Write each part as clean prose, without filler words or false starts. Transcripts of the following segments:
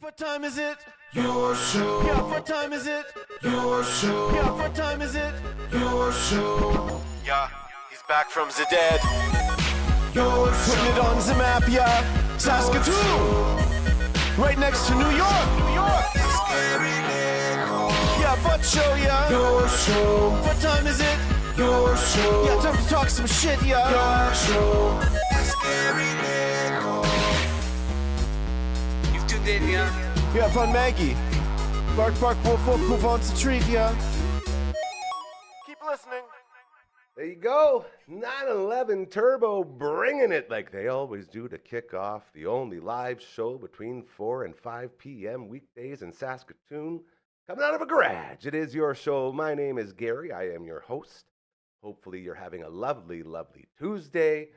What time is it? Your show. Yeah, what time is it? Your show. Yeah, what time is it? Your show. Yeah, he's back from the dead. Your Putting it show. on the map, yeah. Saskatoon, right next to New York. New York. Yeah, what show, yeah. Your show. What time is it? Your show. Yeah, time to talk some shit, yeah. Your show. You've tuned in, yeah? Yeah, fun Maggie. Bark, bark, wolf, wolf, move on to treat, yeah. Keep listening. There you go. 911 Turbo bringing it like they always do to kick off the only live show between 4 and 5 p.m. weekdays in Saskatoon. Coming out of a garage. It is your show. My name is Gary. I am your host. Hopefully you're having a lovely, lovely Tuesday.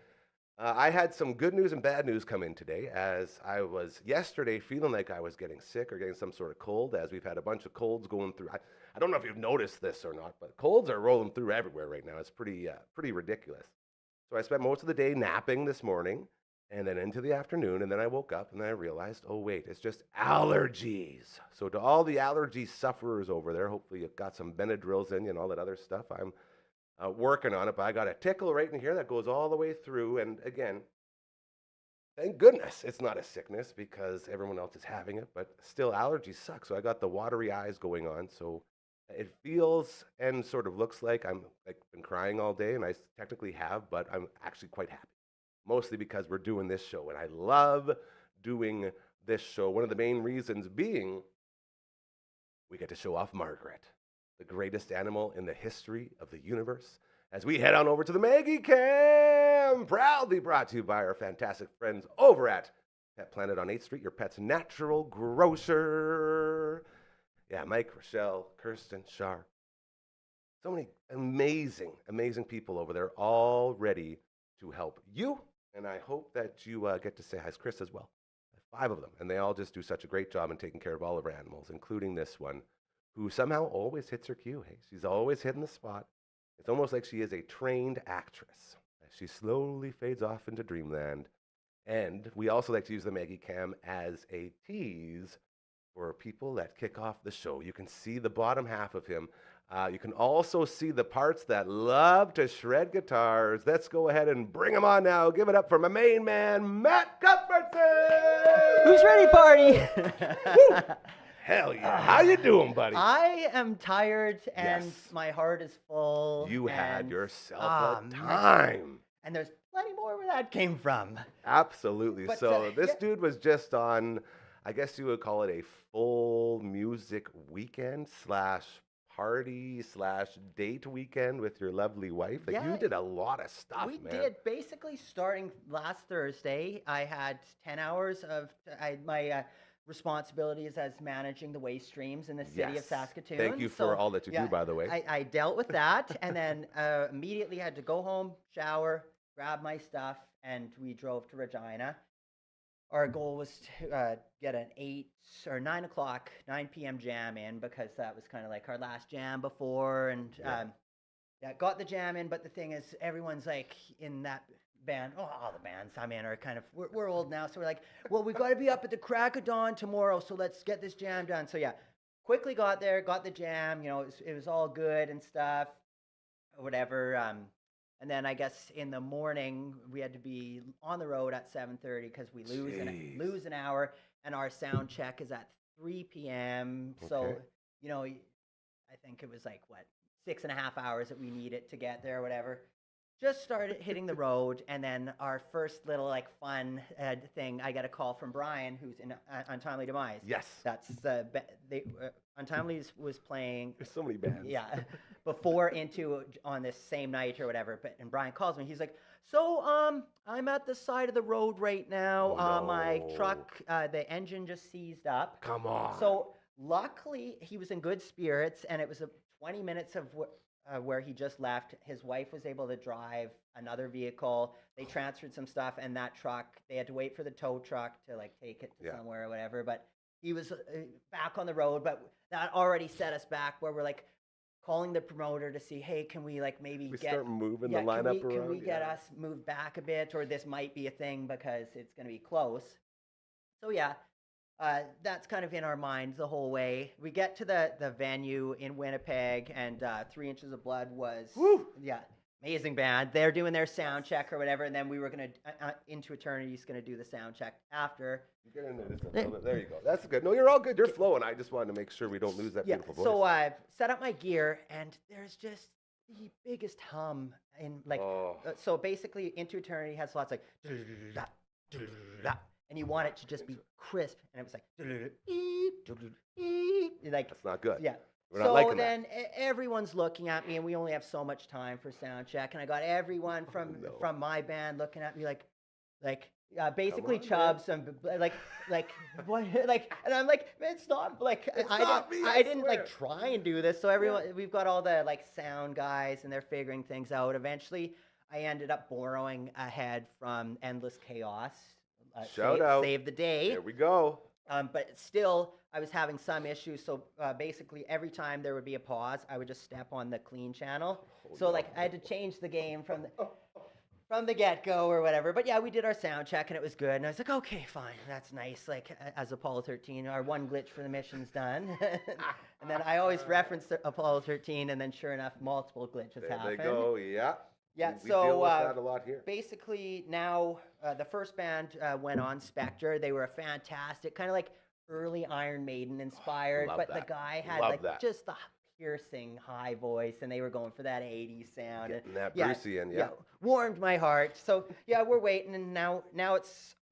I had some good news and bad news come in today, as I was yesterday feeling like I was getting sick or getting some sort of cold, as we've had a bunch of colds going through. I don't know if you've noticed this or not, but colds are rolling through everywhere right now. It's pretty ridiculous. So I spent most of the day napping this morning and then into the afternoon, and then I woke up and then I realized, oh wait, it's just allergies. So to all the allergy sufferers over there, hopefully you've got some Benadryls in you and all that other stuff. I'm working on it, but I got a tickle right in here that goes all the way through. And again, thank goodness it's not a sickness because everyone else is having it, but still allergies suck. So I got the watery eyes going on. So it feels and sort of looks like I'm been crying all day, and I technically have, but I'm actually quite happy. Mostly because we're doing this show, and I love doing this show. One of the main reasons being we get to show off Margaret, the greatest animal in the history of the universe, as we head on over to the Maggie Cam, proudly brought to you by our fantastic friends over at Pet Planet on 8th Street, your pet's natural grocer. Yeah, Mike, Rochelle, Kirsten, Shar. So many amazing, amazing people over there, all ready to help you. And I hope that you get to say hi to Chris as well. 5 of them, and they all just do such a great job in taking care of all of our animals, including this one, who somehow always hits her cue. Hey, she's always hitting the spot. It's almost like she is a trained actress as she slowly fades off into dreamland. And we also like to use the Maggie Cam as a tease for people that kick off the show. You can see the bottom half of him. You can also see the parts that love to shred guitars. Let's go ahead and bring him on now. Give it up for my main man, Matt Cuthbertson! Who's ready, party? Woo! Hell yeah. How you doing, buddy? I am tired and Yes. my heart is full. You had and- yourself Ah, a man. time. And there's plenty more where that came from. Absolutely. But, So this yeah. dude was just on, I guess you would call it a full music weekend slash party slash date weekend with your lovely wife. Like Yeah. you did a lot of stuff, We man. did. Basically, starting last Thursday, I had 10 hours of my responsibilities as managing the waste streams in the city of Yes. Saskatoon. Thank you So, for all that you do, by the way. I dealt with that and then immediately had to go home, shower, grab my stuff, and we drove to Regina. Our goal was to get an 8 or 9 o'clock, 9 p.m. jam in because that was kind of like our last jam before. And yeah, got the jam in. But the thing is, everyone's like in that band. Oh, all the bands I'm in are kind of, we're old now. So we're like, well, we got to be up at the crack of dawn tomorrow. So let's get this jam done. So yeah, quickly got there, got the jam. You know, it was all good and stuff, or whatever. And then I guess in the morning we had to be on the road at 7:30 because we Jeez. lose an hour, and our sound check is at 3 p.m. So Okay. you know, I think it was like what 6.5 hours that we needed to get there, or whatever. Just started hitting the road, and then our first little like fun thing. I got a call from Brian, who's in Untimely Demise. Yes. That's Untimely was playing. There's so many bands. Yeah, before into on this same night or whatever. But Brian calls me. He's like, "So I'm at the side of the road right now. Oh, My no. truck, the engine just seized up. Come on. So luckily he was in good spirits, and it was 20 minutes of where he just left. His wife was able to drive another vehicle. They transferred some stuff, and that truck, they had to wait for the tow truck to like take it to Yeah. somewhere or whatever. But he was back on the road. But that already set us back, where we're like calling the promoter to see, hey, can we like maybe we get start moving yeah, the lineup can around. we get yeah. us moved back a bit, or this might be a thing because it's going to be close. So yeah, that's kind of in our minds the whole way. We get to the venue in Winnipeg, and 3 Inches of Blood was, yeah, amazing band. They're doing their sound check or whatever, and then we were going to, Into Eternity's going to do the sound check after. You get into this a little bit. There you go. That's good. No, you're all good. You're flowing. I just wanted to make sure we don't lose that beautiful voice. So I've set up my gear, and there's just the biggest hum in like. So basically, Into Eternity has lots like, and you want it to just be crisp, and it was like That's not good. Yeah. We're not liking that. then everyone's looking at me, and we only have so much time for sound check, and I got everyone from my band looking at me like basically on, Chubbs and like what and I'm like, it's not like I didn't like try and do this. So everyone, we've got all the like sound guys, and they're figuring things out. Eventually I ended up borrowing a head from Endless Chaos. Shout out. Save the day. There we go. But still, I was having some issues. So basically, every time there would be a pause, I would just step on the clean channel. I had to change the game from the get-go or whatever. But yeah, we did our sound check, and it was good. And I was like, okay, fine, that's nice. Like, as Apollo 13, our one glitch for the mission's done. And then I always reference Apollo 13, and then sure enough, multiple glitches happen. There they go, yeah. Yeah, we deal with that a lot here. Basically now the first band went on, Spectre. They were a fantastic, kind of like early Iron Maiden inspired, but the guy had just the piercing high voice, and they were going for that 80s sound. Getting that Bruceian, yeah. Warmed my heart. So yeah, we're waiting, and now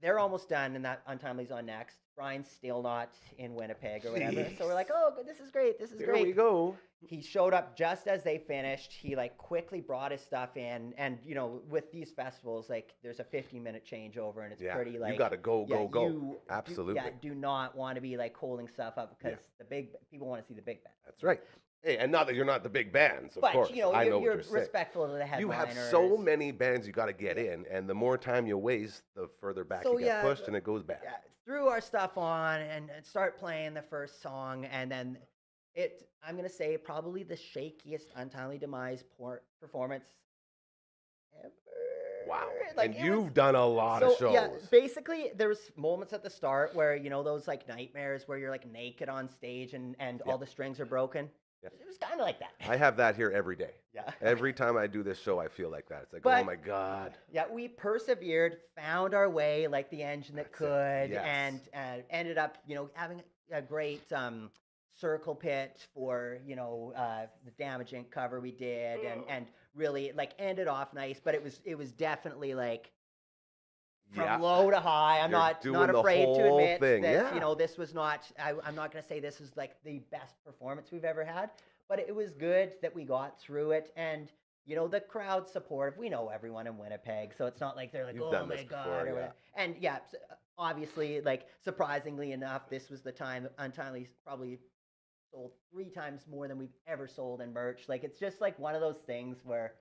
they're almost done, and that Untimely's on next. Brian's still not in Winnipeg or whatever. So we're like, oh, this is great. This is great. Here we go. He showed up just as they finished. He like quickly brought his stuff in, and with these festivals, like there's a 15-minute changeover, and it's pretty like you gotta go. Absolutely. Do not want to be like holding stuff up because the big people want to see the big band. That's right. Hey, and not that you're not the big bands, of course. But I know you're what you're respectful of the headliners. You have so many bands you got to get in, and the more time you waste, the further back you get pushed, and it goes bad. Yeah, threw our stuff on and start playing the first song, and then I'm gonna say probably the shakiest Untimely Demise performance ever. Wow. Like, and you've done a lot of shows. Yeah, basically there was moments at the start where those like nightmares where you're like naked on stage and all the strings are broken. Yeah. It was kind of like that. I have that here every day. Yeah. Every time I do this show, I feel like that. It's like, oh my God. Yeah, we persevered, found our way like the engine that could, and ended up, having a great circle pit for, the Damage Inc. cover we did, and really like ended off nice. But it was definitely like from low to high. I'm not afraid to admit that this was not. I'm not going to say this is like the best performance we've ever had, but it was good that we got through it, and the crowd's supportive. We know everyone in Winnipeg, so it's not like they're like, oh my God, or whatever. And obviously, like surprisingly enough, this was the time Untimely probably sold 3 times more than we've ever sold in merch. Like it's just like one of those things where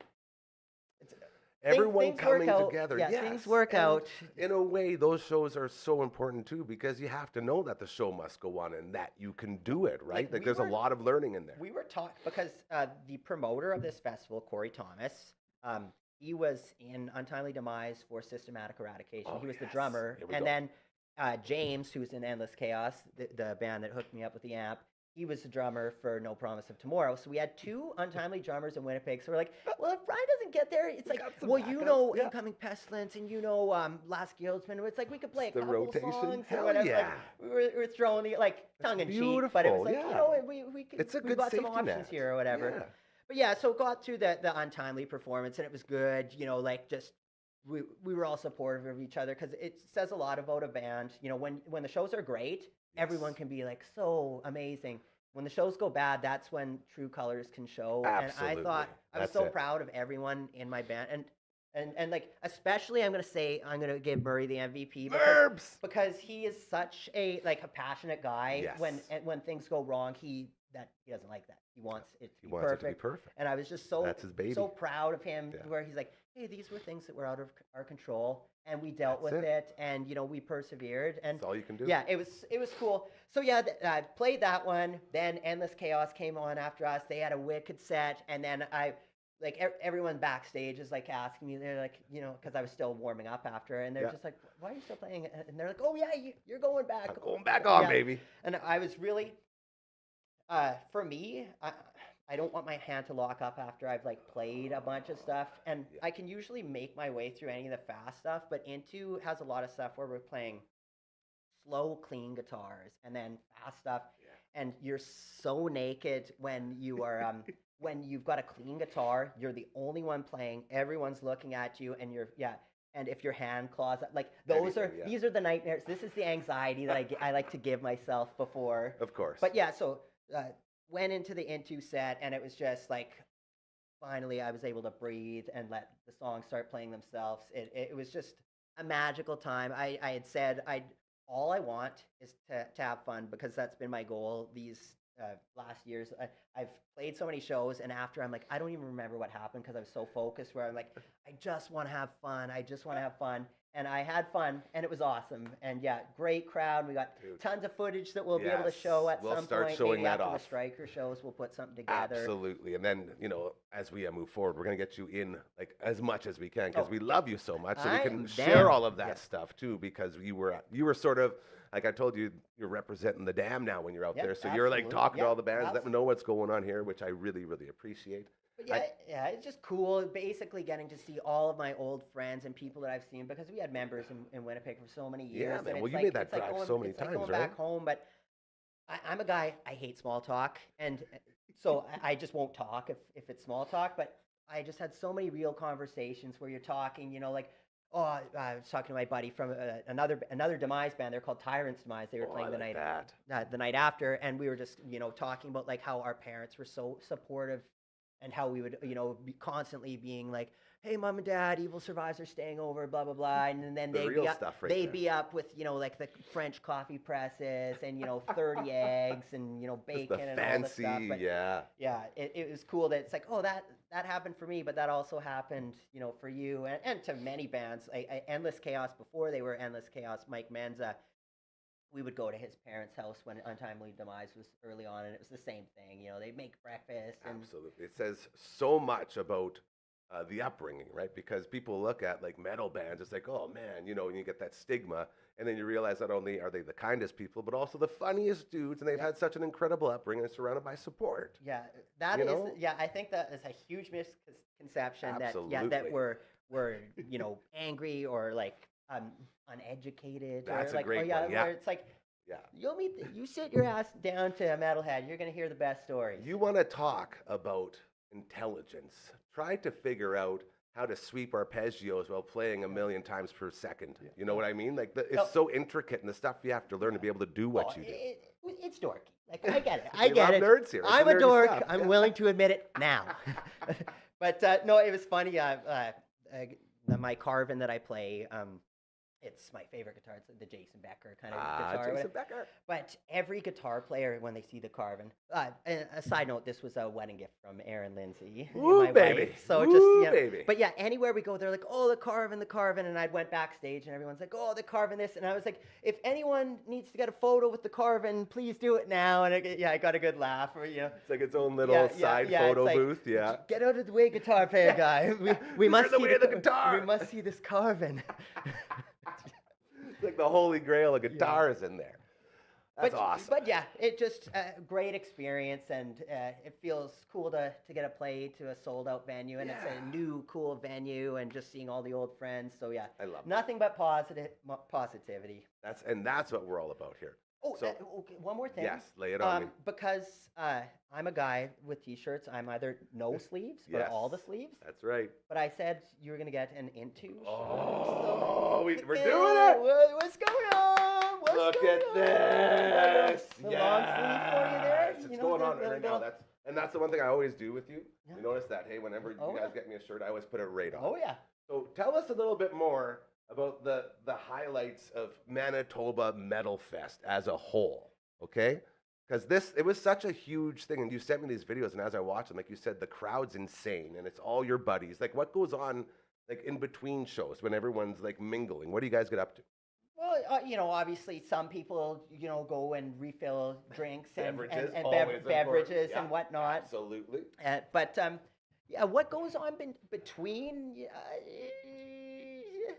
it's. Everyone coming together. Yeah, things work out. In a way, those shows are so important too, because you have to know that the show must go on and that you can do it, right? Like there's a lot of learning in there. We were taught, because the promoter of this festival, Corey Thomas, he was in Untimely Demise for Systematic Eradication. He was the drummer. And then James, who's in Endless Chaos, the band that hooked me up with the amp, he was the drummer for No Promise of Tomorrow. So we had 2 Untimely drummers in Winnipeg. So we're like, well, if Brian doesn't get there, it's like, well, Incoming Pestilence and Last Guildsman. It's like we could play a couple songs or whatever. Yeah. Like, we were throwing the tongue in cheek, but it was like, we could. It's a good we've got some safety options net here or whatever. Yeah. But yeah, so got through the Untimely performance, and it was good. Like just. We were all supportive of each other, because it says a lot about a band. When the shows are great, everyone can be like so amazing. When the shows go bad, that's when true colors can show. Absolutely. And I thought I was proud of everyone in my band, and like especially I'm gonna give Murray the MVP because he is such a passionate guy. Yes. When things go wrong, he doesn't like that. He wants it to be wants perfect. it to be perfect. And I was just so That's his baby. so proud of him, where he's like, hey, these were things that were out of our control, and we dealt with it, and we persevered. And that's all you can do. Yeah, it was cool. So yeah, I played that one. Then Endless Chaos came on after us. They had a wicked set, and then like everyone backstage is like asking me, they're like, you know, because I was still warming up after, and they're Yeah. just like, why are you still playing? And they're like, oh yeah, you're going back. I'm going back on, Yeah. baby. And I was really, for me, I don't want my hand to lock up after I've like played a bunch of stuff, and Yeah. I can usually make my way through any of the fast stuff, but Into has a lot of stuff where we're playing slow, clean guitars, and then fast stuff, and you're so naked when you are when you've got a clean guitar, you're the only one playing, everyone's looking at you, and and if your hand claws up, like those Anything, yeah. these are the nightmares. This is the anxiety that I like to give myself before. Of course. But yeah, so went into the Into set, and it was just like finally I was able to breathe and let the songs start playing themselves. It was just a magical time. I had said all I want is to have fun, because that's been my goal these last years. I've played so many shows, and after I'm like, I don't even remember what happened because I was so focused, where I'm like, I just want to have fun. I just want to have fun. And I had fun, and it was awesome. And yeah, great crowd. We got tons of footage that we'll be able to show at We'll some start point. showing Maybe that after off. the Striker shows, we'll put something together. Absolutely. And then, you know, as we move forward, we're going to get you in like as much as we can, because Oh, we love you so much. So we I can am share down. all of that Yeah. stuff too, because you were sort of, like I told you, you're representing the Dam now when you're out Yep, there. So you're like absolutely. talking to Yep, all the bands, let them absolutely. know what's going on here, which I really, really appreciate. But yeah, it's just cool. Basically, getting to see all of my old friends and people that I've seen, because we had members in Winnipeg for so many years. Yeah, and man. it's Well, you like, made that it's like drive going, so many it's like times, going right? back home. But I'm a guy. I hate small talk, and so I just won't talk if it's small talk. But I just had so many real conversations where you're talking. You know, like, oh, I was talking to my buddy from another Demise band. They're called Tyrants Demise. They were Oh, playing I the like night that. the night after, and we were just talking about like how our parents were so supportive, and how we would be constantly being like, hey, mom and dad, evil survivors are staying over, blah blah blah, and then The they'd real be up, stuff right they'd there. be up with like the French coffee presses, and 30 eggs, and Just bacon the and all this fancy, stuff. But yeah. yeah, it was cool that it's like, oh, that happened for me, but that also happened for you, and to many bands. Endless Chaos, before they were Endless Chaos, Mike Menza, we would go to his parents' house when Untimely Demise was early on, and it was the same thing. They'd make breakfast. And Absolutely. It says so much about the upbringing, right? Because people look at like metal bands, it's like, oh man, and you get that stigma, and then you realize not only are they the kindest people, but also the funniest dudes, and they've had such an incredible upbringing and surrounded by support. yeah, that You is know? yeah. I think that is a huge misconception that Absolutely. we're angry or like uneducated. That's or a like, great oh yeah, one, yeah. where it's like, Yeah. you sit your ass down to a metalhead, you're gonna hear the best stories. You want to talk about intelligence. Try to figure out how to sweep arpeggios while playing a million times per second. You know what I mean? Like, it's so intricate, and the stuff you have to learn to be able to do what you do. It's dorky. Like, I get it. I We get love it. nerds here. It's I'm the a nerdy dork. stuff. I'm Yeah. willing to admit it now. But no, it was funny. My Carvin that I play, it's my favorite guitar. It's the Jason Becker kind of guitar. Jason whatever. Becker. But every guitar player, when they see the Carvin, and a side note, this was a wedding gift from Erin Lindsay, Woo, my baby. wife. So Woo, just baby. But yeah, anywhere we go, they're like, oh, the Carvin, and I went backstage, and everyone's like, oh, the Carvin, this, and I was like, if anyone needs to get a photo with the Carvin, please do it now. And I got a good laugh. It's like its own little side it's photo like, booth. Yeah. Get out of the way, guitar player guy. We You're must in the see way of the guitar. We must see this Carvin. It's like the holy grail of guitars in there. That's awesome. But yeah, it just a great experience, and it feels cool to get a play to a sold out venue, and it's a new cool venue, and just seeing all the old friends. So yeah, I love that. nothing but positivity. That's what we're all about here. Oh, So- okay, one more thing. Yes, lay it on me. Because I'm a guy with t-shirts. I'm either no sleeves or Yes. all the sleeves. That's right. But I said you were gonna get an Into shirt. Oh, we're doing Yeah, it. What's going on? What's Look going at on? this. The long sleeve for you there. Yes, You it's know, going the on right now. little- That's the one thing I always do with you. Yeah. You notice that, hey, whenever Oh, you guys yeah. get me a shirt, I always put it right on. Oh yeah. So tell us a little bit more about the highlights of Manitoba Metal Fest as a whole, okay? Because it was such a huge thing, and you sent me these videos, and as I watched them, like you said, the crowd's insane, and it's all your buddies. Like, what goes on, like, in between shows when everyone's, like, mingling? What do you guys get up to? Well, obviously some people, go and refill drinks and Beverages, and always, of course. beverages Yeah, and whatnot. Absolutely. But Yeah, what goes on between?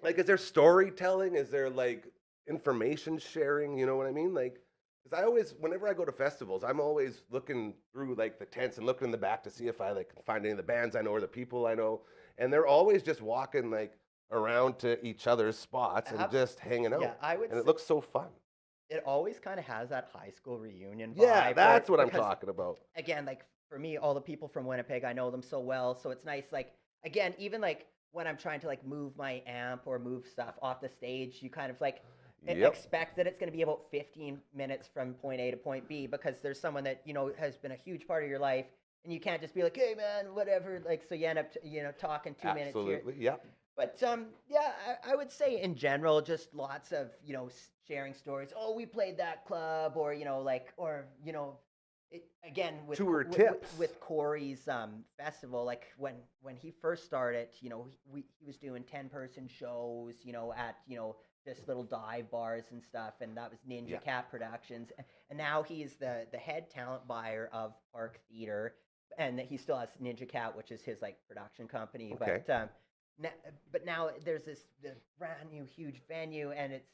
Like, is there storytelling? Is there like information sharing? You know what I mean? Like, because I always, whenever I go to festivals, I'm always looking through like the tents and looking in the back to see if I like can find any of the bands I know or the people I know, and they're always just walking like around to each other's spots and just hanging out, Yeah, I would and it say looks so fun. it always kind of has that high school reunion Yeah, vibe. that's what I'm because talking about. again, like for me, all the people from Winnipeg, I know them so well, so it's nice. Like again, even like when I'm trying to like move my amp or move stuff off the stage, you kind of like Yep. expect that it's going to be about 15 minutes from point A to point B because there's someone that has been a huge part of your life, and you can't just be like, hey man, whatever. Like so, you end up talking 2 minutes here. Absolutely. Yep. But yeah, I would say in general, just lots of sharing stories. Oh, we played that club, or again with Tour with, tips. with Corey's festival. Like when he first started, he was doing 10-person shows, at just little dive bars and stuff, and that was Ninja Yeah. Cat Productions. And now he's the head talent buyer of Park Theater, and he still has Ninja Cat, which is his like production company. Okay. But now there's this brand new huge venue, and it's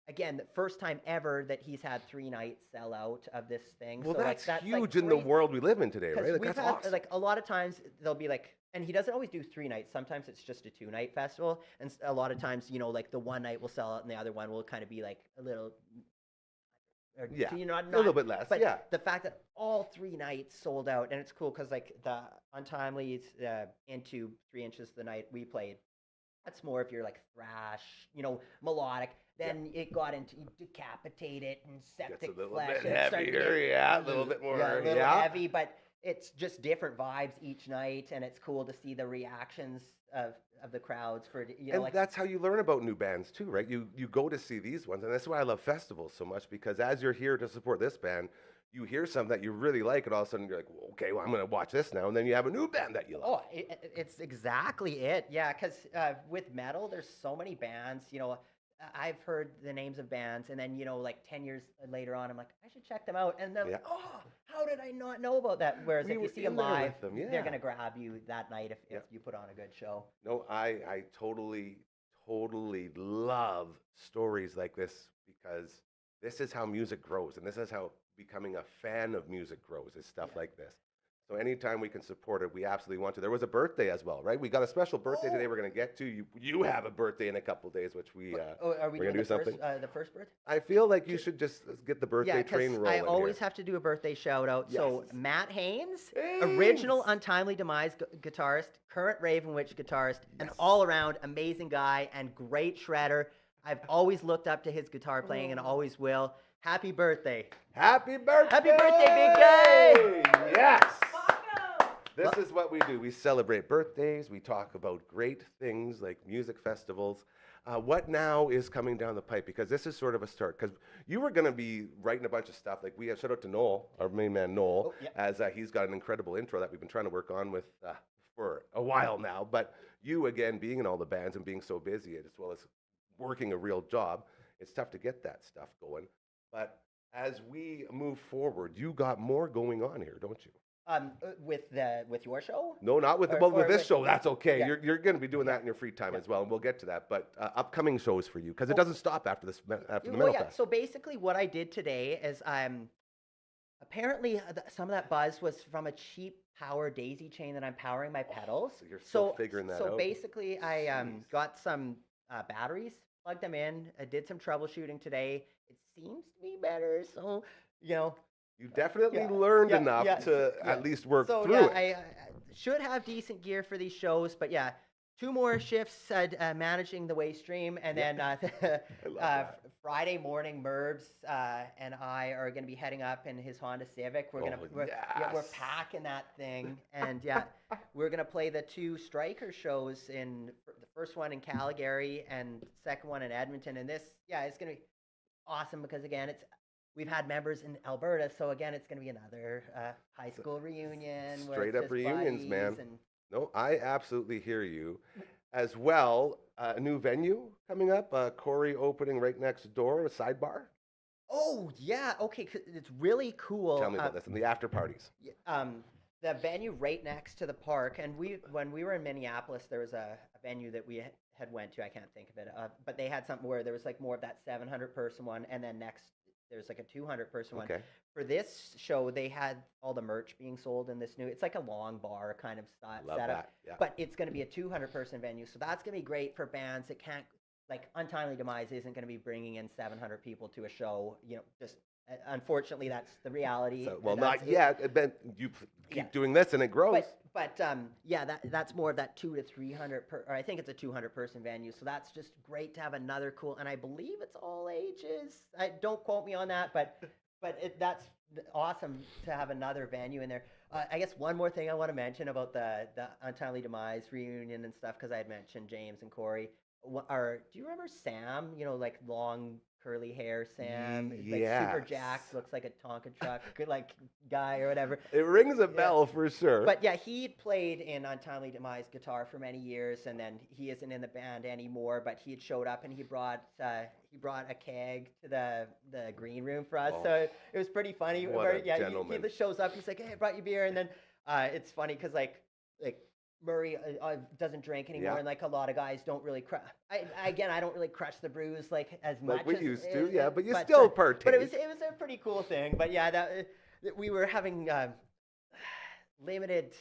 again the first time ever that he's had 3 nights sell out of this thing. Well, so that's like, huge like in the crazy. world we live in today, 'Cause right? Like, we've that's had awesome. like a lot of times they'll be like, and he doesn't always do 3 nights. Sometimes it's just a 2-night festival, and a lot of times like the one night will sell out, and the other one will kind of be like a little. Or, Yeah, not, a little bit less, but yeah. the fact that all 3 nights sold out, and it's cool because like the Untimely into 3 inches the night we played, that's more of your like thrash, melodic. Then it got into Decapitate It and Septic Gets a little Flesh. bit and it started to heavier, get yeah, a little bit more, a little yeah. heavy, but it's just different vibes each night, and it's cool to see the reactions of the crowds for And like that's how you learn about new bands too, right? You go to see these ones, and that's why I love festivals so much, because as you're here to support this band, you hear something that you really like, and all of a sudden you're like, well, okay, well, I'm going to watch this now, and then you have a new band that you love. Oh, it's exactly it. Yeah, because with metal, there's so many bands. I've heard the names of bands, and then like 10 years later on, I'm like, I should check them out. And they're like, oh, how did I not know about that? Whereas We if you were see them in there live, with them, yeah. they're gonna grab you that night if you put on a good show. No, I totally love stories like this, because this is how music grows, and this is how becoming a fan of music grows, is stuff like this. So anytime we can support it, we absolutely want to. There was a birthday as well, right? We got a special birthday today we're going to get to. You have a birthday in a couple of days, which we Are we we're doing gonna do something. the first birth? I feel like you should just get the birthday Yeah, train because rolling I always here. have to do a birthday shout out. So Yes. Matt Haynes, Haynes! original Untimely Demise guitarist, current Raven Witch guitarist, an all around amazing guy and great shredder. I've always looked up to his guitar playing and always will. Happy birthday. Happy birthday! Happy birthday, big guy! Yes! This is what we do. We celebrate birthdays. We talk about great things like music festivals. What now is coming down the pipe? Because this is sort of a start. Because you were going to be writing a bunch of stuff. Like, we have shout out to Noel, our main man Noel, as he's got an incredible intro that we've been trying to work on with for a while now. But you, again, being in all the bands and being so busy, as well as working a real job, it's tough to get that stuff going. But as we move forward, you got more going on here, don't you? With your show? No, not with Or with this with- show. That's okay. yeah. You're going to be doing that in your free time as well, and we'll get to that. But upcoming shows for you, because it doesn't stop after the Metal Fest. So basically, what I did today is apparently some of that buzz was from a cheap power daisy chain that I'm powering my pedals. So you're still figuring that out. So basically, I Jeez. got some batteries, plugged them in. I did some troubleshooting today. It seems to be better. So You definitely Yeah, learned yeah, enough yeah, to yeah. at least work So through yeah, it. I should have decent gear for these shows, but yeah, 2 more shifts managing the waste stream, and then love that. Friday morning, Merbs and I are going to be heading up in his Honda Civic. We're we're yes. packing that thing, and we're gonna play the 2 Striker shows in the first one in Calgary and the second one in Edmonton, and this it's gonna be awesome because again we've had members in Alberta, so again, it's going to be another high school reunion. where Straight it's up just reunions, buddies man. and- No, I absolutely hear you. As well, a new venue coming up. Corey opening right next door, a sidebar. Oh, yeah. Okay. 'Cause it's really cool. Tell me about this and the after parties. the venue right next to the park, and when we were in Minneapolis, there was a venue that we had went to. I can't think of it, but they had something where there was like more of that 700 person one, and then next there's like a 200 person one. Okay. For this show, they had all the merch being sold in this new. It's like a long bar kind of style Love setup, that. Yeah. but it's going to be a 200 person venue, so that's going to be great for bands that can't. Like Untimely Demise isn't going to be bringing in 700 people to a show. You know, just unfortunately, that's the reality. So, well, That's not it. yet. But you keep Yeah. doing this, and it grows. But yeah, that's more of that 200 to 300 or I think it's a 200 person venue. So that's just great to have another cool, and I believe it's all ages. Don't quote me on that, but that's awesome to have another venue in there. I guess one more thing I want to mention about the Untimely Demise reunion and stuff, because I had mentioned James and Corey. Do you remember Sam? You know, like long curly hair Sam, like super Yes. jacked, looks like a Tonka truck like guy or whatever. It rings a bell for sure. But yeah, he played in Untimely Demise guitar for many years, and then he isn't in the band anymore. But he had showed up, and he brought a keg to the green room for us. Oh, so it was pretty funny. what where, a yeah, gentleman. he shows up. He's like, "Hey, I brought you beer," and then it's funny because like Murray doesn't drink anymore, Yeah. and like a lot of guys don't really crush. I don't really crush the brews like as much like we as, used to, yeah. But you still partake. But it was a pretty cool thing. But yeah, that we were having limited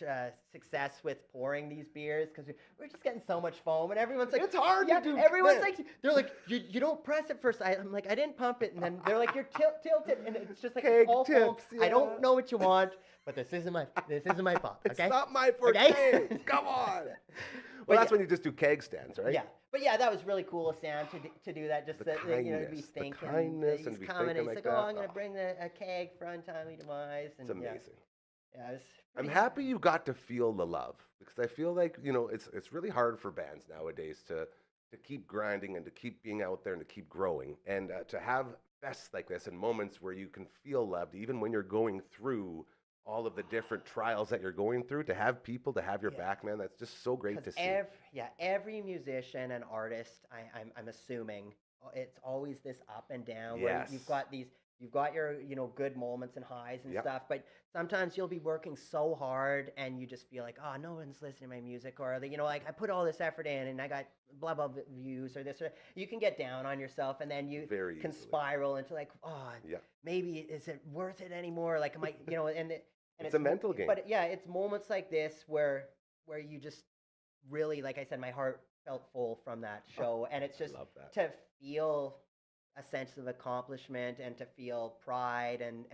success with pouring these beers because we're just getting so much foam, and everyone's like, It's hard to yeah, do everyone's that. like, they're like, you don't press it first. I'm like, I didn't pump it, and then they're like, you're tilted, and it's just like Keg it's all foam. tips, I yeah. don't know what you want, but this isn't my fault. It's Okay. not my forte. Okay? Come on. But Well, that's yeah. when you just do keg stands, right? Yeah, but yeah, that was really cool of Sam to do that. Just The that, you know, to be kindness, the thinking kindness that and he's to be coming, thinking and he's like like, "Oh, that. I'm gonna Oh. bring a keg for Untimely Demise," and It's amazing. yeah, it was I'm pretty- happy you got to feel the love because I feel like it's really hard for bands nowadays to keep grinding and to keep being out there and to keep growing and to have fests like this and moments where you can feel loved even when you're going through all of the different trials that you're going through. To have people to have your Yeah. back, man, that's just so great to 'cause see. every musician and artist, I'm assuming it's always this up and down where Yes. you've got your good moments and highs and Yep. stuff, but sometimes you'll be working so hard and you just feel like, oh, no one's listening to my music, or like I put all this effort in and I got blah blah views or this, or you can get down on yourself, and then you Very can easily. spiral into like, oh, Yeah. maybe is it worth it anymore? Like, am I, and It's a mental game. But yeah, it's moments like this where you just really, like I said, my heart felt full from that show, and it's just love that. to feel a sense of accomplishment and to feel pride and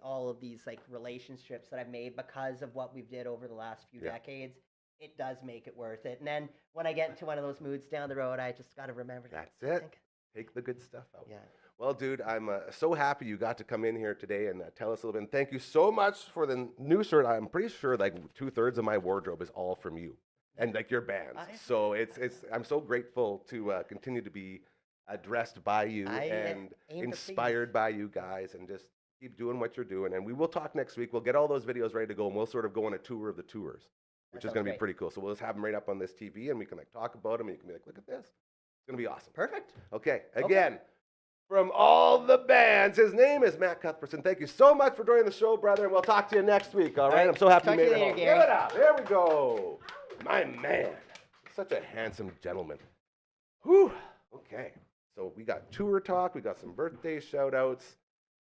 all of these like relationships that I've made because of what we've did over the last few Yeah. decades. It does make it worth it. And then when I get into one of those moods down the road, I just got to remember that. That's it. Take the good stuff out. Yeah. Well, dude, I'm so happy you got to come in here today and tell us a little bit. And thank you so much for the new shirt. I'm pretty sure like 2/3 of my wardrobe is all from you and like your bands. So I'm so grateful to continue to be addressed by you and aim to inspired by you guys, and just keep doing what you're doing. And we will talk next week. We'll get all those videos ready to go, and we'll sort of go on a tour of the tours, which is sounds going to be great. pretty cool. So we'll just have them right up on this TV, and we can like talk about them, and you can be like, look at this. It's going to be awesome. Perfect. Okay, again, from all the bands, his name is Matt Cuthbertson. Thank you so much for joining the show, brother, and we'll talk to you next week, all right? right. I'm so happy Talk you to made you it later, home. Gary. Give it up. There we go. My man. Such a handsome gentleman. Whew. Okay, so we got tour talk. We got some birthday shout-outs.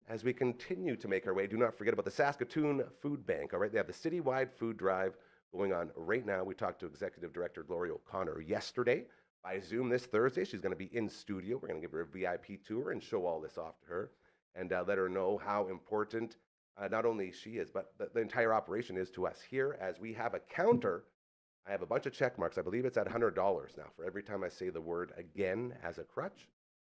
As we continue to make our way, do not forget about the Saskatoon Food Bank, all right? They have the citywide food drive going on right now. We talked to Executive Director Gloria O'Connor yesterday by Zoom this Thursday. She's going to be in studio. We're going to give her a VIP tour and show all this off to her and let her know how important not only she is, but the entire operation is to us here, as we have a counter. I have a bunch of check marks. I believe it's at $100 now for every time I say the word again as a crutch.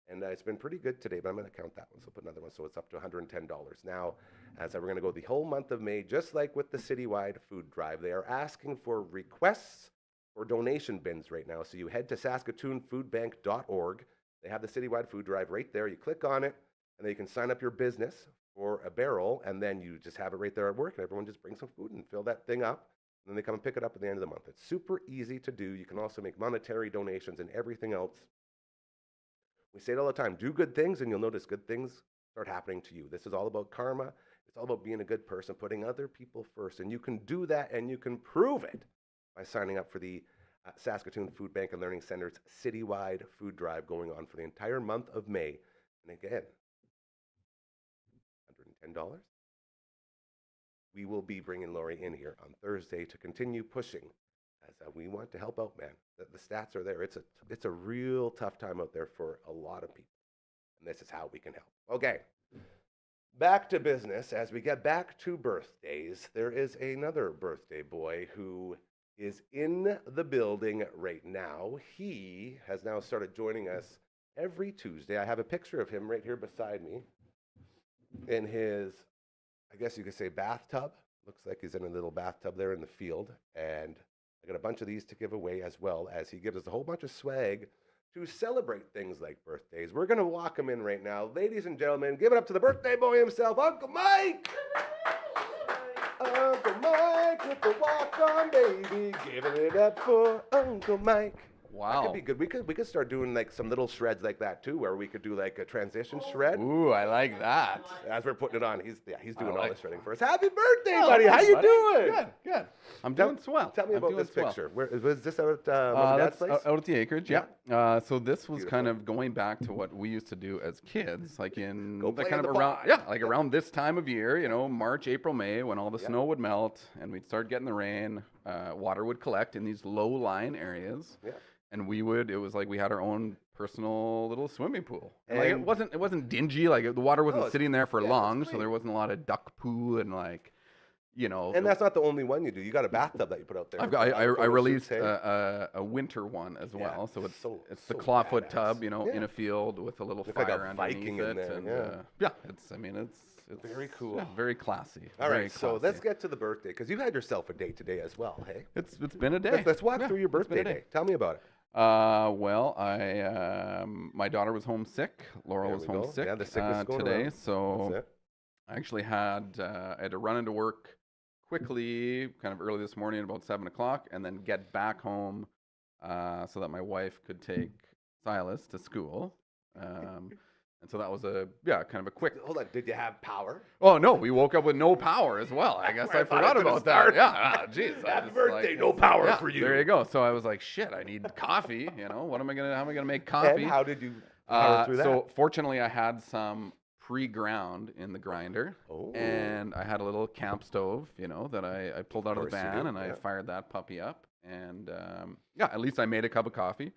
And it's been pretty good today, but I'm going to count that one. So put another one. So it's up to $110. Now, as we're going to go the whole month of May, just like with the citywide food drive, they are asking for requests for donation bins right now. So you head to saskatoonfoodbank.org. They have the citywide food drive right there. You click on it, and then you can sign up your business for a barrel, and then you just have it right there at work, and everyone just brings some food and fill that thing up. And then they come and pick it up at the end of the month. It's super easy to do. You can also make monetary donations and everything else. We say it all the time, do good things and you'll notice good things start happening to you. This is all about karma. It's all about being a good person, putting other people first. And you can do that, and you can prove it by signing up for the Saskatoon Food Bank and Learning Center's citywide food drive going on for the entire month of May. And again, $110. We will be bringing Lori in here on Thursday to continue pushing, as we want to help out, man. The stats are there. It's a real tough time out there for a lot of people, and this is how we can help. Okay, back to business. As we get back to birthdays, there is another birthday boy who is in the building right now. He has now started joining us every Tuesday. I have a picture of him right here beside me in his, I guess you could say, bathtub. Looks like he's in a little bathtub there in the field. And I got a bunch of these to give away, as well as he gives us a whole bunch of swag to celebrate things like birthdays. We're going to walk him in right now. Ladies and gentlemen, give it up to the birthday boy himself, Uncle Mike! Uncle Mike with the walk-on baby, giving it up for Uncle Mike. That could be good. We could start doing like some little shreds like that too, where we could do like a transition shred. Ooh, I like that. As we're putting it on, he's doing all the shredding for us. Happy birthday, buddy! How you doing? Good. I'm doing swell. Tell me about this picture. Where was this at Mom and Dad's place? Out at the acreage, yeah. So this was kind of going back to what we used to do as kids, like in Go the play kind in of the around, pond. like around this time of year, you know, March, April, May, when all the snow would melt and we'd start getting the rain. Water would collect in these low-lying areas. Yeah. And it was like we had our own personal little swimming pool. And like it wasn't dingy, like the water wasn't sitting there for long, so there wasn't a lot of duck poo and like, you know. And that's not the only one you do. You got a bathtub that you put out there. I released a winter one as well. So it's the clawfoot tub, you know, in a field with a little fire like a Viking underneath in it. there, It's very cool. Yeah, very classy. All very right, so let's get to the birthday, because you've had yourself a day today as well, hey? It's been a day. Let's walk through your birthday day. Tell me about it. Well, my daughter was homesick. Laurel was homesick the sickness going today, around. so I actually I had to run into work quickly, kind of early this morning, about 7 o'clock, and then get back home so that my wife could take Silas to school. And so that was kind of a quick. Hold on, did you have power? Oh no, we woke up with no power as well. I guess I forgot about that. Yeah, jeez. Happy birthday, no power for you. There you go. So I was like, shit, I need coffee. You know, how am I gonna make coffee? And how did you power through that? So fortunately, I had some pre-ground in the grinder, and I had a little camp stove, you know, that I pulled out of the van, and I fired that puppy up, and at least I made a cup of coffee.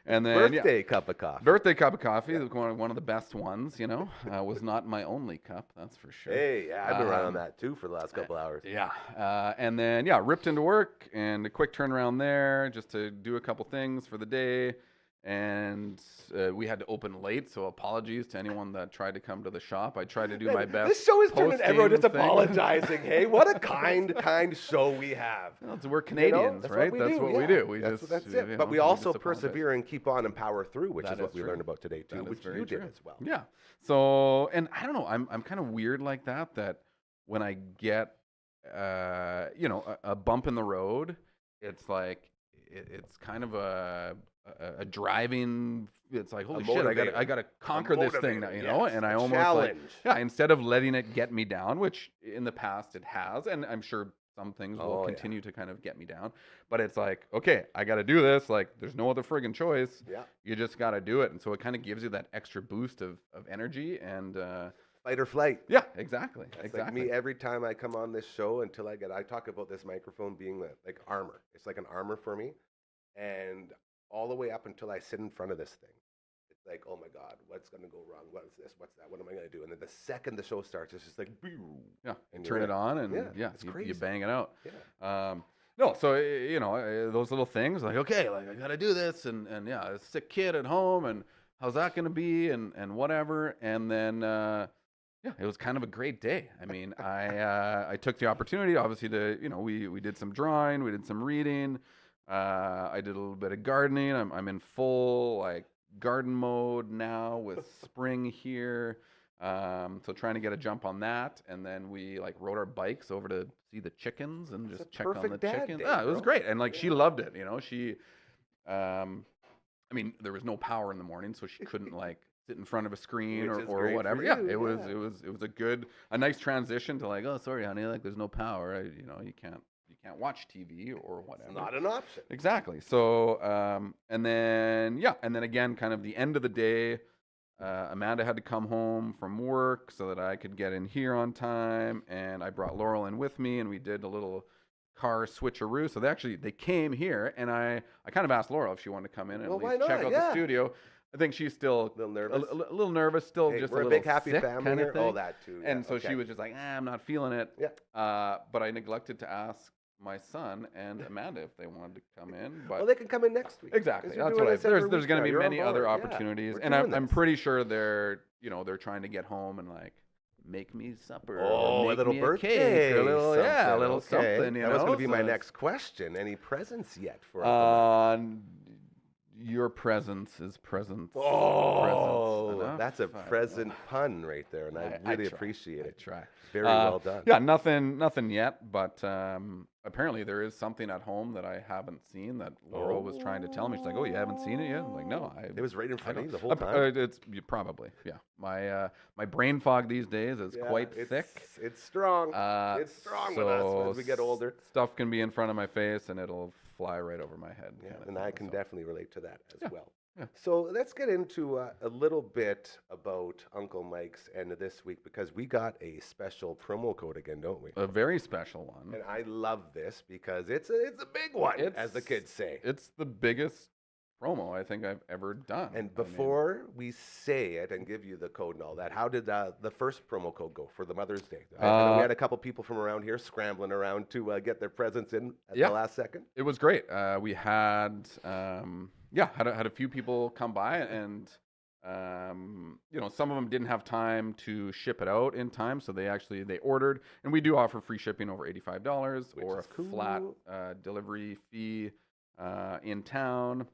And then birthday cup of coffee. Birthday cup of coffee, one of the best ones, you know. Was not my only cup, that's for sure. Hey, I've been around that too for the last couple hours. Yeah. And then, ripped into work and a quick turnaround there just to do a couple things for the day. And we had to open late, so apologies to anyone that tried to come to the shop. I tried to do my best. This show is turning everyone just thing. apologizing. Hey, what a kind show we have. Well, we're Canadians, right? That's what we do. That's it. But we also persevere and keep on and power through, which is what we learned about today too, which you did as well. Yeah. So, and I don't know, I'm kind of weird like that when I get, a bump in the road, it's like, it's kind of a driving. It's like, holy shit! I gotta conquer this thing now, you know. And I almost challenge. Instead of letting it get me down, which in the past it has, and I'm sure some things will continue to kind of get me down. But it's like, okay, I got to do this. Like, there's no other friggin' choice. Yeah, you just got to do it. And so it kind of gives you that extra boost of energy and. Fight or flight. Yeah, exactly. It's like me every time I come on this show until I talk about this microphone being like armor. It's like an armor for me, and all the way up until I sit in front of this thing, it's like, oh my God, what's going to go wrong? What is this? What's that? What am I going to do? And then the second the show starts, it's just like, and turn it on, and it's crazy. You bang it out. Yeah. No, so those little things, like, okay, like I got to do this, and a sick kid at home, and how's that going to be, and whatever, and then. It was kind of a great day. I mean, I took the opportunity, obviously, to we did some drawing, we did some reading. I did a little bit of gardening. I'm in full like garden mode now with spring here. So trying to get a jump on that, and then we like rode our bikes over to see the chickens and just checked on the chickens. It was great, and like she loved it. You know, she. I mean, there was no power in the morning, so she couldn't like sit in front of a screen Which is or great for whatever. Yeah, you, it was yeah. it was a nice transition to like, oh, sorry, honey, like there's no power. You can't watch TV or whatever. Not an option. Exactly. So, and then again, kind of the end of the day, Amanda had to come home from work so that I could get in here on time, and I brought Laurel in with me, and we did a little car switcheroo. So they came here, and I kind of asked Laurel if she wanted to come in and Well, at why least check not? out Yeah. the studio. I think she's still A little nervous. a little nervous, still Hey, just we're a a little big happy sick family kind here. of thing. Oh, that too. And yeah, so okay. she was just like, I'm not feeling it. Yeah. But I neglected to ask my son and Amanda if they wanted to come in. But Well, they can come in next week. exactly, 'cause you're that's doing what this every there's week going to now. be You're on many other board. Yeah, opportunities, we're and doing I'm this. pretty sure they're trying to get home and like make me supper, Oh, or a make little me birthday, a cake, or a little something. a little Okay. something. You that know, was going to be so my it's- next question. Any presents yet for? Your presence is presence. Oh, presence enough? that's a I don't know. present pun right there, and I really try. appreciate I it. try. Very well done. Yeah, nothing yet, but apparently there is something at home that I haven't seen that Laurel was trying to tell me. She's like, "Oh, you haven't seen it yet?" I'm like, "No, It was right in I front of you don't." the whole time. It's probably, yeah. My brain fog these days is Yeah, quite it's, thick. It's strong. It's strong with us as we get older. Stuff can be in front of my face and it'll fly right over my head. Yeah, kind of and thing, I can so. definitely relate to that as well. Yeah. So let's get into a little bit about Uncle Mike's end of this week, because we got a special promo code again, don't we? A very special one. And I love this because it's a big one, as the kids say. It's the biggest promo I think I've ever done. And before we say it and give you the code and all that, how did the first promo code go for the Mother's Day? I know we had a couple people from around here scrambling around to get their presents in at the last second. It was great. We had had a few people come by, and some of them didn't have time to ship it out in time, so they ordered, and we do offer free shipping over $85 or a flat delivery fee in town,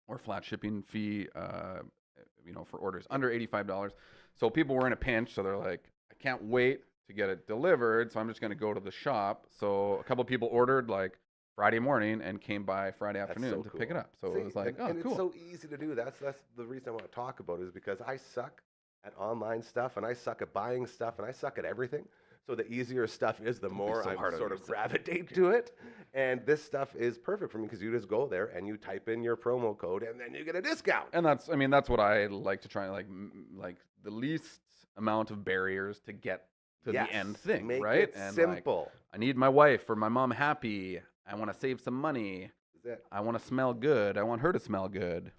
or flat shipping fee for orders under $85. So people were in a pinch, so they're like, I can't wait to get it delivered, so I'm just going to go to the shop. So a couple of people ordered like Friday morning and came by Friday afternoon to pick it up. So it was like, and cool. It's so easy to do. That's the reason I want to talk about it, is because I suck at online stuff, and I suck at buying stuff, and I suck at everything. So the easier stuff is, the more so I hard on sort of yourself. gravitate to it. And this stuff is perfect for me because you just go there and you type in your promo code, and then you get a discount. And that's what I like to try, like the least amount of barriers to get to the end thing, make right? it And simple. like, I need my wife or my mom happy. I want to save some money. Is it? I want to smell good. I want her to smell good,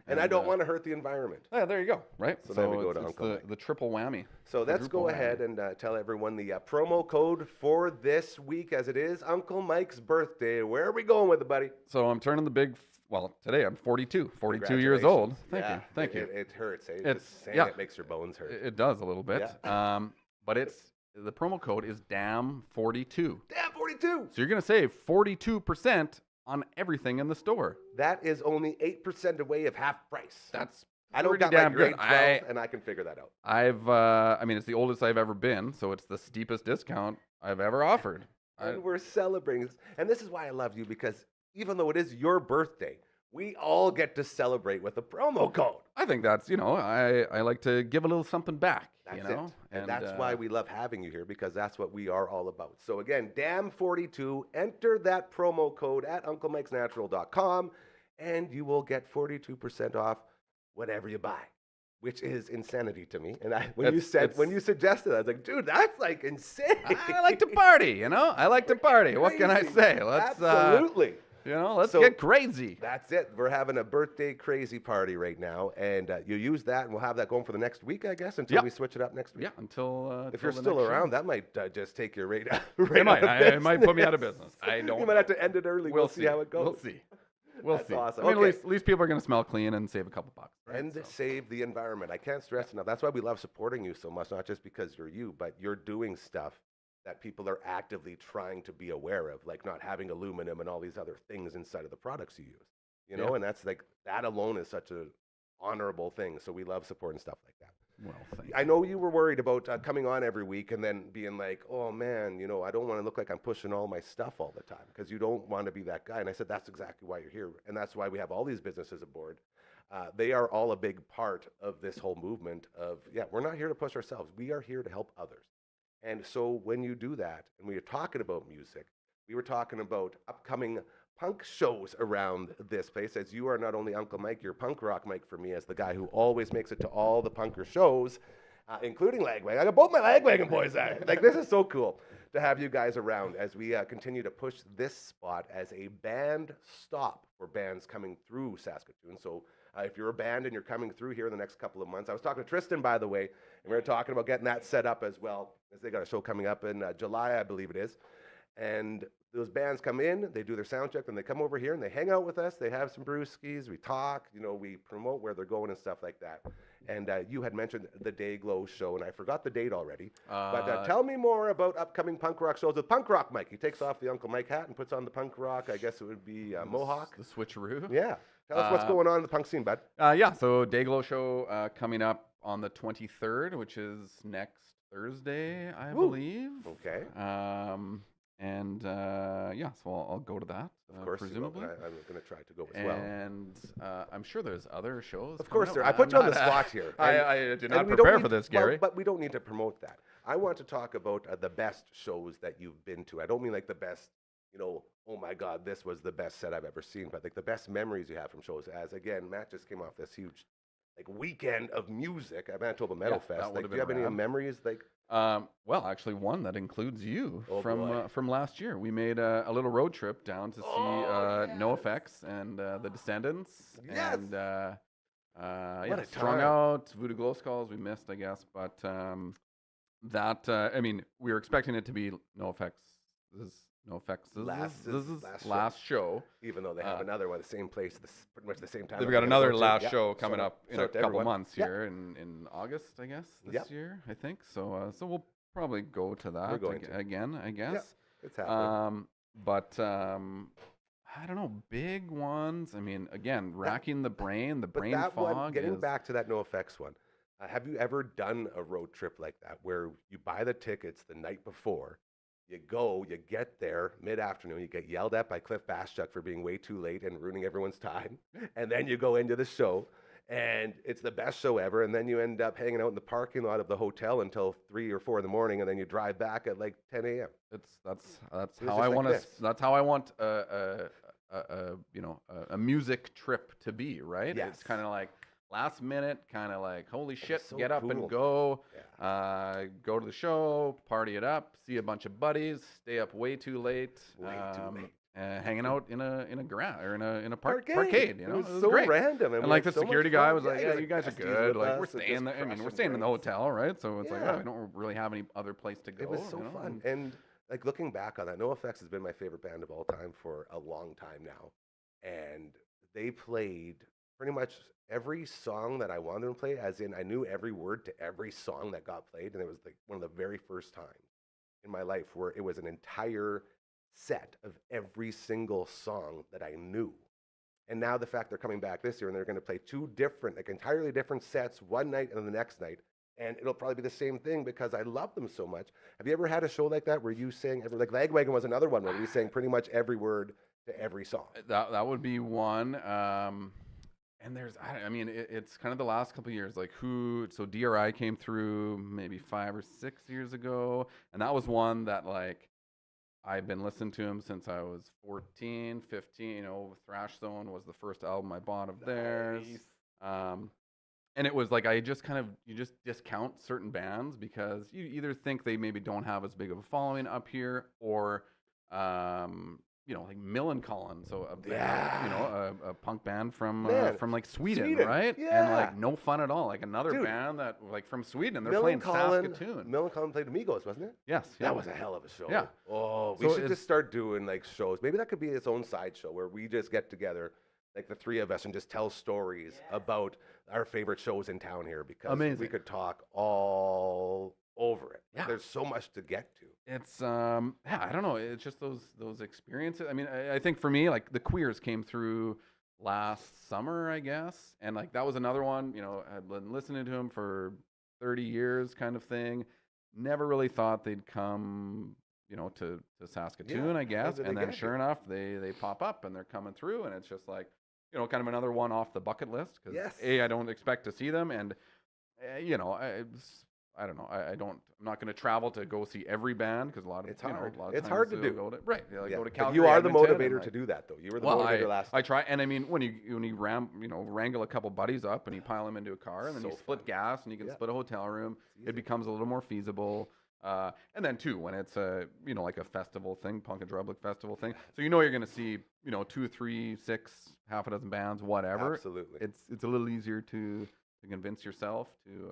And I don't want to hurt the environment. Yeah, there you go, right? So then we go to it's Uncle Mike. the triple whammy. So let's Quadruple go whammy. ahead and tell everyone the promo code for this week, as it is Uncle Mike's birthday. Where are we going with it, buddy? So I'm turning the big. Well, today I'm 42 years old. Congratulations. Thank you. It hurts. Eh? It's- Just saying yeah. it makes your bones hurt. It does a little bit. Yeah. But the promo code is DAM42. Damn, 42. So you're going to save 42% on everything in the store. That is only 8% away of half price. That's I don't pretty got my damn grade good. 12, and I can figure that out. It's the oldest I've ever been, so it's the steepest discount I've ever offered. And we're celebrating. And this is why I love you, because even though it is your birthday, we all get to celebrate with a promo code. I think that's, I like to give a little something back, That's it. And that's why we love having you here, because that's what we are all about. So again, DAM42, enter that promo code at UncleMike'sNatural.com, and you will get 42% off whatever you buy, which is insanity to me. And when you suggested that, I was like, dude, that's like insane. I like to party, I like to party. What can I Crazy. say? Let's Absolutely. let's So- get crazy. That's it. We're having a birthday crazy party right now, and you use that, and we'll have that going for the next week, I guess, until Yep. we switch it up next week. Yeah, until If you're the still next show. around, that might just take your rate, It might. It might put me out of business. I don't. You might have to end it early. We'll see how it goes. We'll see. We'll That's see. awesome. I mean, Okay. at least people are going to smell clean and save a couple bucks. Right? And So- save the environment. I can't stress enough. That's why we love supporting you so much, not just because you're you, but you're doing stuff that people are actively trying to be aware of, like not having aluminum and all these other things inside of the products you use. And that's like, that alone is such a honorable thing. So we love supporting stuff like that. Well, thank I know you were worried about coming on every week and then being like, oh man, I don't want to look like I'm pushing all my stuff all the time because you don't want to be that guy. And I said, that's exactly why you're here. And that's why we have all these businesses aboard. They are all a big part of this whole movement of, we're not here to push ourselves. We are here to help others. And so when you do that, and we are talking about music, we were talking about upcoming punk shows around this place, as you are not only Uncle Mike, you're punk rock Mike for me, as the guy who always makes it to all the punker shows, including Lagwagon. I got both my Lagwagon boys there. Like, this is so cool to have you guys around as we continue to push this spot as a band stop for bands coming through Saskatoon. So if you're a band and you're coming through here in the next couple of months, I was talking to Tristan, by the way, and we were talking about getting that set up as well, as they got a show coming up in July, I believe it is. And those bands come in, they do their sound check, and they come over here and they hang out with us. They have some brewskis, we talk, we promote where they're going and stuff like that. And you had mentioned the Day Glow show, and I forgot the date already. But tell me more about upcoming punk rock shows with Punk Rock Mike. He takes off the Uncle Mike hat and puts on the punk rock. I guess it would be Mohawk. The switcheroo. Yeah. Tell us what's going on in the punk scene, bud. So Dayglow show coming up on the 23rd, which is next Thursday, I believe. Okay. So I'll go to that. Of course, presumably. I'm going to try to go as well. And I'm sure there's other shows. Of course, coming there. up. I put you on the I'm not- spot here. I did not And we don't prepare need- for this, well, Gary. but we don't need to promote that. I want to talk about the best shows that you've been to. I don't mean like the best, oh my God, this was the best set I've ever seen, but like the best memories you have from shows. As again, Matt just came off this huge weekend of music at Manitoba Metal that Fest. would've Do you have been any rad. memories? Well, actually, one that includes you Oh, boy. from last year. We made a little road trip down to see NoFX and the Descendants. Yes. And What a Strung time. Out, Voodoo Glow Skulls. We missed, I guess, but we were expecting it to be NoFX's last show. Even though they have another one, the same place, pretty much the same time. They've that got we're another gonna go to. last Yeah. show coming Shout up in out a to couple everyone. months Yeah. here in August, I guess, this Yep. year, I think. So we'll probably go to that going to. again, I guess. It's happening. I don't know, big ones. I mean, again, racking the brain, But brain that fog. one, getting is, back to that NoFX one, have you ever done a road trip like that where you buy the tickets the night before, you go, you get there mid-afternoon, you get yelled at by Cliff Baschuk for being way too late and ruining everyone's time, and then you go into the show, and it's the best show ever, and then you end up hanging out in the parking lot of the hotel until 3 or 4 in the morning, and then you drive back at like 10 a.m. that's just how I like want to. this. That's how I want a music trip to be, right? Yes. It's kind of like last minute, kind of like holy shit, so get up cool. and go. Go to the show, party it up, see a bunch of buddies, stay up way too late, hanging out in a garage or in a parkade. It was it was so great. random, And we like had the so much security guy fun. was like, he "Yeah, you guys are besties good. with Like us we're and staying just there. I mean, we're crushing staying in the drinks. hotel, right? So it's like, Yeah. oh, we don't really have any other place to go." It was so you know? fun. And like looking back on that, NoFX has been my favorite band of all time for a long time now. And they played pretty much every song that I wanted them to play, as in I knew every word to every song that got played. And it was like one of the very first times in my life where it was an entire set of every single song that I knew. And now the fact they're coming back this year and they're going to play two different, like entirely different sets one night and then the next night. And it'll probably be the same thing because I love them so much. Have you ever had a show like that where you sang every, like Lagwagon was another one where we sang pretty much every word to every song? That would be one. And there's, I mean, it's kind of the last couple of years, like so DRI came through maybe 5 or 6 years ago. And that was one that like, I've been listening to him since I was 14, 15, Thrash Zone was the first album I bought of theirs. And it was like, you just discount certain bands because you either think they maybe don't have as big of a following up here or, like Millencolin, so a band, a punk band from like Sweden, right? Yeah. And like no fun at all, like another Dude, band that like from Sweden, they're playing Saskatoon. Millencolin played Amigos, wasn't it? Yes, yeah. That was a hell of a show. Yeah. Oh, we So should just start doing like shows. Maybe that could be its own side show where we just get together, like the three of us, and just tell stories about our favorite shows in town here because Amazing. we could talk all over it. Yeah. There's so much to get to. It's I don't know. It's just those experiences. I mean, I think for me, like the Queers came through last summer, I guess, and like that was another one. I'd been listening to him for 30 years kind of thing. Never really thought they'd come, to Saskatoon, Yeah, I guess. did they And then get sure here? enough, they pop up and they're coming through, and it's just like, kind of another one off the bucket list. Because Yes. I don't expect to see them, and I don't know. I'm not going to travel to go see every band because a lot of It's a hard. lot of It's times hard to they'll do. Go to, right. They'll Yeah. go to But Calgary. you are the Edmonton, and, motivator like, to do that, though. You were the well, motivator last I time. try, and I mean, when you wrangle a couple buddies up and you pile them into a car, and then So you split fun. gas and you can Yeah. split a hotel room, It's easy. it becomes a little more feasible. And then too, when it's like a festival thing, Punk and Drublic festival thing, so you're going to see 2, 3, 6, half a dozen bands, whatever. Absolutely. It's a little easier to convince yourself to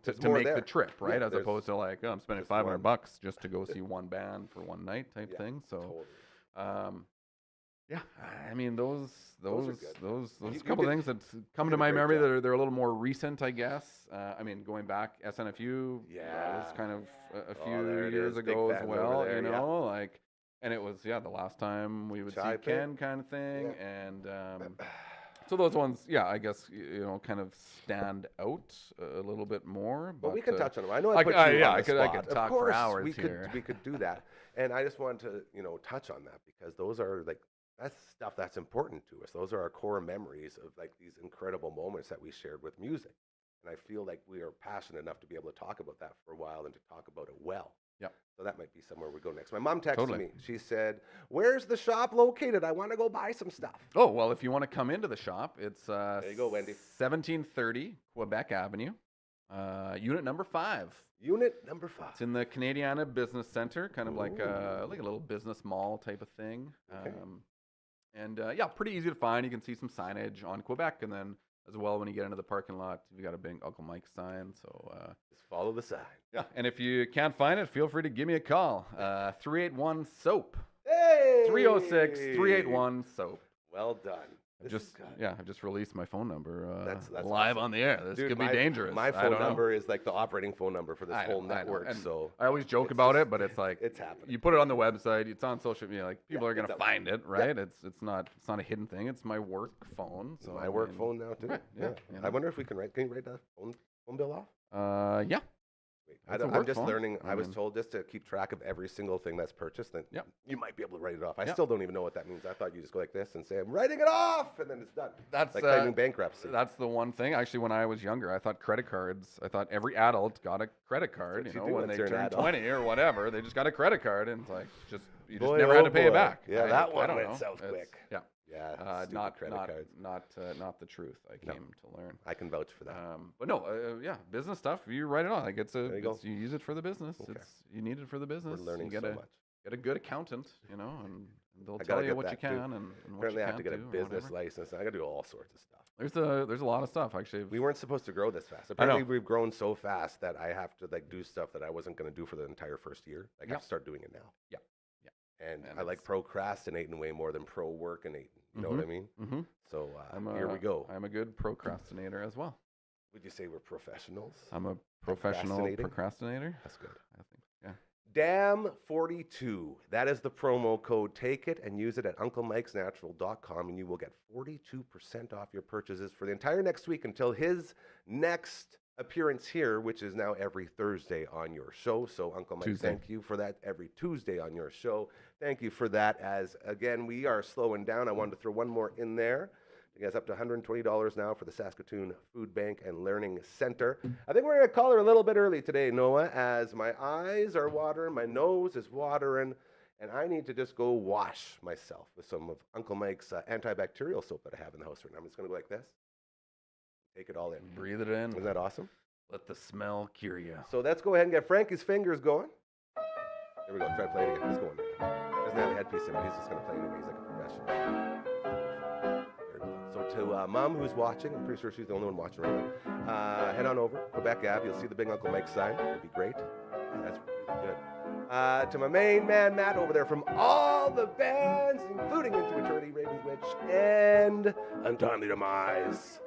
there's to more make the there. trip, right? Yeah, As there's opposed to like, I'm spending just more. $500 just to go see one band for one night type Yeah, thing. So. Totally. Yeah, I mean those Those are good. You couple did- things that come you to did a my great memory job. they're a little more recent, I guess. I mean, going back SNFU, that Yeah. was kind of a Oh, few there it years is. Big ago as fans over well. there, yeah. Like, and it was the last time we would Chai see Pit. Ken kind of thing, and so those ones, I guess kind of stand out a little bit more. But we can touch on them. I know I I put c- I- you yeah, on I the could- I spot. could talk of for course, hours we here. we could do that. And I just wanted to, touch on that because those are like that's stuff that's important to us. Those are our core memories of like these incredible moments that we shared with music. And I feel like we are passionate enough to be able to talk about that for a while and to talk about it well. Yep. So that might be somewhere we go next. My mom texted Totally. me. She said, "Where's the shop located? I want to go buy some stuff." Oh, well, if you want to come into the shop, it's you go, Wendy. 1730 Quebec Avenue, unit number 5. Unit number 5. It's in the Canadiana Business Center, kind of like a Ooh. little business mall type of thing. Okay. And pretty easy to find. You can see some signage on Quebec, and then as well when you get into the parking lot, you got a big Uncle Mike sign. So Just follow the sign. yeah, and if you can't find it, feel free to give me a call. 381 SOAP. Hey! 306-381 SOAP. Well done. This is good. I've just released my phone number That's live awesome. on the air. This Dude, could be my- dangerous. My I phone don't know. number is like the operating phone number for this I whole know, I know. network. And So I always joke it's about just- it, but it's like it's happening. you put it on the website, it's on social media, like people Yeah, are gonna it's out find there. it, right? It's not a hidden thing. It's my work phone. It's So my I work mean, phone now too. right, yeah, I wonder if we can write. Can you write that phone bill off? Yeah. Wait, That's a I'm work just phone. learning. I I was mean- told just to keep track of every single thing that's purchased. Then Yep. you might be able to write it off. I Yep. still don't even know what that means. I thought you just go like this and say, "I'm writing it off," and then it's done. That's like claiming bankruptcy. That's the one thing. Actually, when I was younger, I thought credit cards. I thought every adult got a credit card. what You you know, do when once they you're an turn adult. 20 or whatever, they just got a credit card, and it's like you just Boy, never had oh to pay it boy. back. Yeah, I that one don't went know. south It's- quick. Yeah. Yeah, stupid Not credit cards. not the truth. I No. came to learn. I can vouch for that. But no, business stuff. You write it on. Like There you go. you use it for the business. Okay. You need it for the business. We're learning you so much. Get a good accountant, and they'll I gotta tell you get what you that, too. can and what Apparently, you I have to can't get a do or business whatever. license. I got to do all sorts of stuff. There's a lot of stuff actually. We weren't supposed to grow this fast. I know. Apparently, we've grown so fast that I have to like do stuff that I wasn't going to do for the entire first year. Like I Yeah. have to start doing it now. Yeah. And And I like it's- procrastinating way more than pro-workinating. You know what I mean? Mm-hmm. So here we go. I'm a good procrastinator as well. Would you say we're professionals? I'm a professional Procrastinating? procrastinator. That's good. I think. Yeah. DAM42. That is the promo code. Take it and use it at UncleMike'sNatural.com, and you will get 42% off your purchases for the entire next week until his next appearance here, which is now every Thursday on your show. So, Uncle Mike, Tuesday. thank you for that. Every Tuesday on your show. Thank you for that. As again, we are slowing down. I wanted to throw one more in there. You guys up to $120 now for the Saskatoon Food Bank and Learning Center. I think we're going to call her a little bit early today, Noah, as my eyes are watering, my nose is watering, and I need to just go wash myself with some of Uncle Mike's antibacterial soap that I have in the house right now. I'm just going to go like this. Take it all in. Breathe it in. Isn't that awesome? Let the smell cure you. So let's go ahead and get Frankie's fingers going. There we go. Try playing again. He's going right now. Doesn't have a headpiece in, but he's just going to play anyway. He's like a professional. Very well. So to Mom, who's watching, I'm pretty sure she's the only one watching right now. Head on over, Quebec Ave. You'll see the big Uncle Mike sign. It'll be great. And that's really good. To my main man, Matt, over there from all the bands, including Into Eternity, Raven's Witch, and Untimely Demise.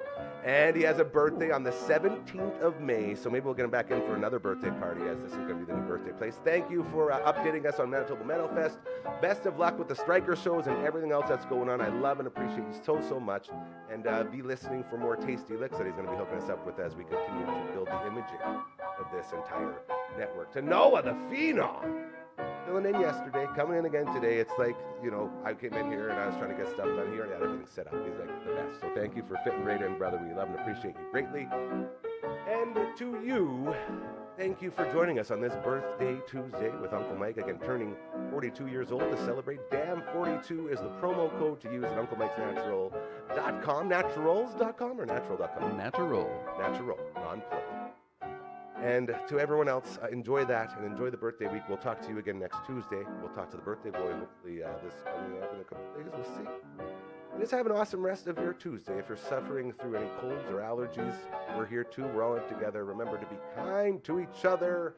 And he has a birthday on the 17th of May, so maybe we'll get him back in for another birthday party, as this is going to be the new birthday place. Thank you for updating us on Manitoba Metal Fest. Best of luck with the Striker shows and everything else that's going on. I love and appreciate you so much. And be listening for more tasty licks that he's going to be hooking us up with as we continue to build the imaging of this entire network. To Noah, the Phenom, filling in yesterday, coming in again today. It's like, you know, I came in here and I was trying to get stuff done here and I had everything set up. He's like the best. So thank you for fitting right in, brother. We love and appreciate you greatly. And to you, thank you for joining us on this birthday Tuesday with Uncle Mike, again turning 42 years old to celebrate. Damn 42 is the promo code to use at UncleMike'sNatural.com. Naturals.com or natural.com? Natural. Natural, non-plural. And to everyone else, enjoy that and enjoy the birthday week. We'll talk to you again next Tuesday. We'll talk to the birthday boy, hopefully this coming up in a couple days. We'll see. And just have an awesome rest of your Tuesday. If you're suffering through any colds or allergies, we're here too. We're all in together. Remember to be kind to each other.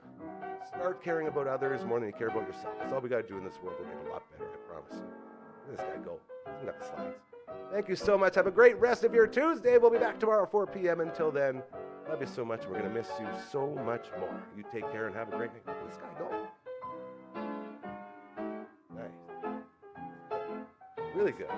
Start caring about others more than you care about yourself. That's all we got to do in this world. We'll get a lot better, I promise you. Let this guy go. He's got the slides. Thank you so much. Have a great rest of your Tuesday. We'll be back tomorrow at 4 p.m. Until then, love you so much. We're going to miss you so much more. You take care and have a great night. Let this guy go. Nice. Really good.